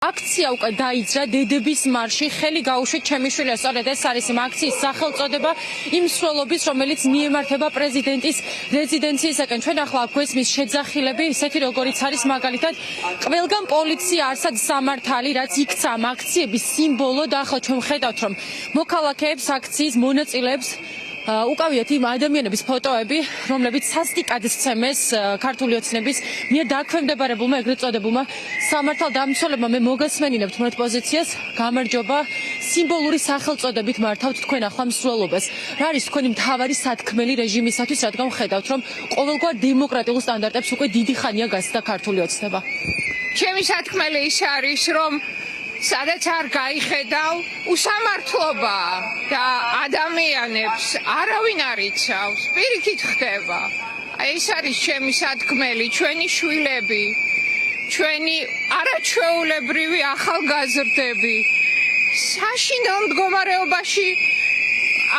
აქცია უკვე დაიძრა დედების მარში ხელი გაუშვით ჩემი სწორედ ეს არის იმ აქციის სახელწოდება იმ მსვლელობის რომელიც მიემართება პრეზიდენტის რეზიდენციისაკენ ჩვენ ახლა გვესმის შეძახილები ისეთი როგორიც არის მაგალითად ყველგან პოლიცია არსად სამართალი რაც იქცა ამ აქციების სიმბოლო და ახლა ჩვენ ხედავთ რომ მოქალაქეებს აქციის მონაწილეებს უკავიათ იმ ადამიანების ფოტოები, რომლებიც სასტიკად სცემეს ქართული ოცნების მიერ დაქვემდებარებულმა ეგრეთ წოდებულმა სამართალდამცველებმა. მე მოგესმენინებთ მათ პოზიციას, გამარჯობა, სიმბოლური სახელწოდებით მართავთ თქვენ ახლა მსვლელობას. რა არის თქვენი მთავარი სათქმელი რეჟიმისათვის, რადგან ხედავთ რომ ყოველგვარ დემოკრატიულ სტანდარტებს უკვე დიდი ხანია გასცდა ქართული ოცნება? ჩემი სათქმელი ის არის, რომ სადაც არ გაიხედავ უსამართლობა და ადამიანებს არავინ არ იცავს, პირიქით ხდება. ეს არის ჩემი სათქმელი, ჩვენი შვილები, ჩვენი არაჩვეულებრივი ახალგაზრდები საშინდელ მდგომარეობაში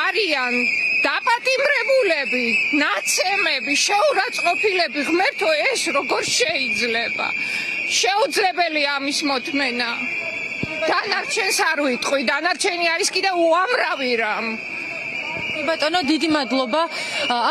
არიან, დაპატიმრებულები, ნაცემები, შეურაცხყოფილები. ღმერთო, ეს როგორ შეიძლება? შეუძლებელია ამის მოთმენა. დანარჩენს არ ვიტყვი, დანარჩენი არის კიდევ უამრავი რამ. ბატონო, დიდი მადლობა.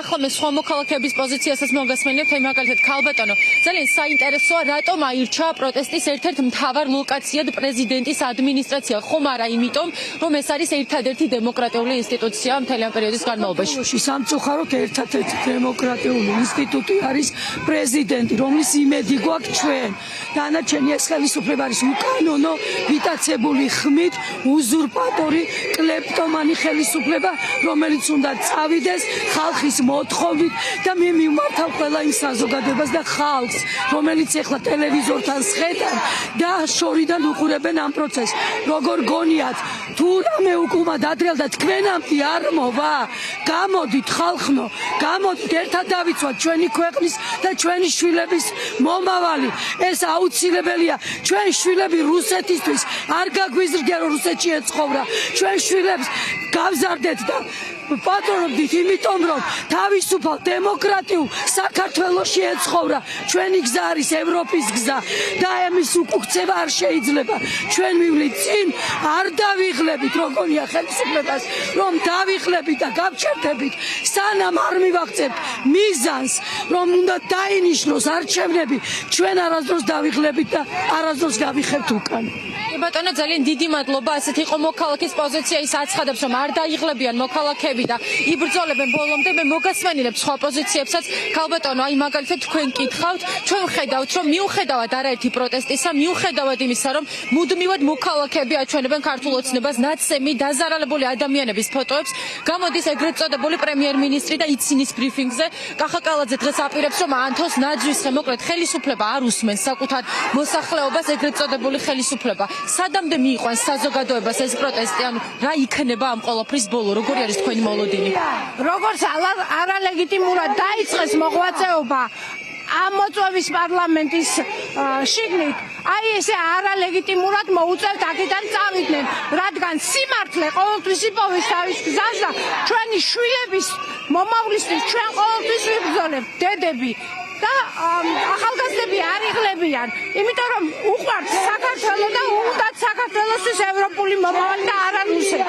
ახლა მე სხვა მოქალაქეების პოზიციასაც მოგესმენებთ, აი მაგალითად ქალბატონო, ძალიან საინტერესოა, რატომ აირჩა პროტესტის ერთ-ერთ მთავარ ლოკაციად პრეზიდენტის ადმინისტრაცია? ხომ არა იმიტომ, რომ ეს არის ერთადერთი დემოკრატიული ინსტიტუცია მთელი ამ პერიოდის განმავლობაში? სამწუხაროდ ერთადერთი დემოკრატიული ინსტიტუტი არის პრეზიდენტი, რომლის იმედი გვაქვს ჩვენ. დანარჩენი ეს ხელისუფლება არის უკანონო, ვიტაცებული ხმით, უზურპატორი, კლეპტომანი ხელისუფლება, რომელიც უნდა წავიდეს ხალხის მოთხოვნით და მე მიმართავ ყველა იმ საზოგადოებას და ხალხს, რომელიც ეხლა ტელევიზორთან სხედან და შორიდან უყურებენ ამ პროცესს. როგორ გონიათ, თუ რამე უკუმა დადრელდა თქვენამდე არ მოვა? გამოდით ხალხნო, გამოდით ერთად დავიცვათ ჩვენი ქვეყნის და ჩვენი შვილების მომავალი. ეს აუცილებელია. ჩვენ შვილები რუსეთისთვის არ გაგვიზრდია რომ რუსეთში ეცხოვრა. ჩვენ შვილებს გავზარდეთ და პატრონობდით იმიტომ რომ თავისუფალ დემოკრატიულ საქართველოში ეცხოვრა. ჩვენი გზა არის ევროპის გზა და ამის უკუქცევა არ შეიძლება. ჩვენ მივლით წინ, არ დავიღლებით როგორია ხელისუფლებას, რომ დავიღლებით და გავჩერდებით, სანამ არ მივაღწევთ მიზანს, რომ უნდა დაინიშნოს არჩევნები, ჩვენ არასდროს დავიღლებით და არასდროს გავიხებთ უკან. ბატონო, ძალიან დიდი მადლობა. ასეთ იყო მოქალაქის პოზიცია, ის აცხადებს, რომ არ დაიღლებიან მოქალაქეები და იბრძოლებენ ბოლომდე. მე მოგესმენინებ სხვა პოზიციებსაც. ქალბატონო, აი მაგალითად თქვენ კითხავთ, ჩვენ ხედავთ, რომ მიუხედავად არაერთი პროტესტისა, მიუხედავად იმისა, რომ მუდმივად მოქალაქეები აჩვენებენ ქართულ ოცნებას ნაცემი დაზარალებული ადამიანების ფოტოებს, გამოდის ეგრეთ წოდებული პრემიერ-მინისტრი და იცინის ბრიფინგზე. კახა კალაძე დღეს აპირებს, რომ ანთოს ნაძვისხე, მოკლედ ხელისუფლება არ უსმენს საკუთარ მოსახლეობას, ეგრეთ წოდებული ხელისუფლება. სადამდე მიიყვანს საზოგადოებას ეს პროტესტი, ანუ რა იქნება ამ ყოველფრის ბოლო, როგორი არის თქვენი მოლოდინი? როგორც არალეგიტიმურად დაიწყეს მოღვაწეობა ამ მოწვევის პარლამენტის შიგნით, აი ესე არალეგიტიმურად მოუწევთ აქედან წავიდნენ, რადგან სიმართლე ყოველთვის იპოვის თავის გზას და ჩვენი შვილების მომავლისთვის ჩვენ ყოველთვის ვიბრძოლებთ, დედები და ახალგაზრდები არ იღლებიან, იმიტომ რომ უყვართ საქართველო და უნდათ საქართველოსთვის ევროპული მომავალი და არა რუსეთი.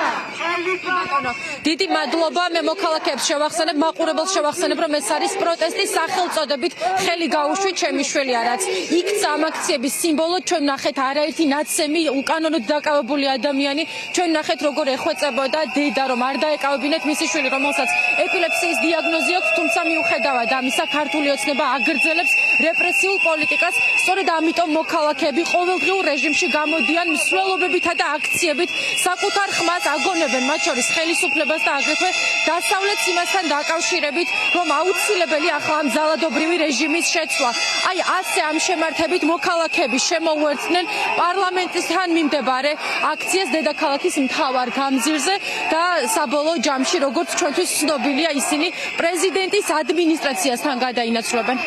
დიდი მადლობა. მე მოქალაქეებს შევახსენებ, მაყურებელს შევახსენებ, რომ ეს არის პროტესტის სახელწოდებით ხელი გაუშვით ჩემი შვილი რაც იქცა ამ აქციების სიმბოლო. ჩვენ ნახეთ არაერთი ნაცემი უკანონოდ დაკავებული ადამიანი, ჩვენ ნახეთ როგორ ეხვეწებოდა დედა რომ არ დაეკავებინეთ მისი შვილი, რომელსაც ეპილეფსიის დიაგნოზი აქვს, თუმცა მიუხედავად ამისა ქართული ოცნება აგრძელებს რეპრესიულ პოლიტიკას. სწორედ ამიტომ მოქალაქეები ყოველდღიურ რეჟიმში გამოდიან მსვლელობებითა და აქციებით, საკუთარ ხმას აგონებენ, მათ შორის ხელისუფლებას და აგრეთვე დასავლეთს იმასთან დაკავშირებით, რომ აუცილებელი ახლა ამ ძალადობრივი რეჟიმის შეცვლა. აი ასე ამ შემართებით მოქალაქეები შემოუერთდნენ პარლამენტისთან მიმდებარე აქციას დედაქალაქის მთავარ გამზირზე და საბოლოო ჯამში, როგორც ჩვენთვის ცნობილია, ისინი პრეზიდენტის ადმინისტრაციასთან გადაინაცვლებენ.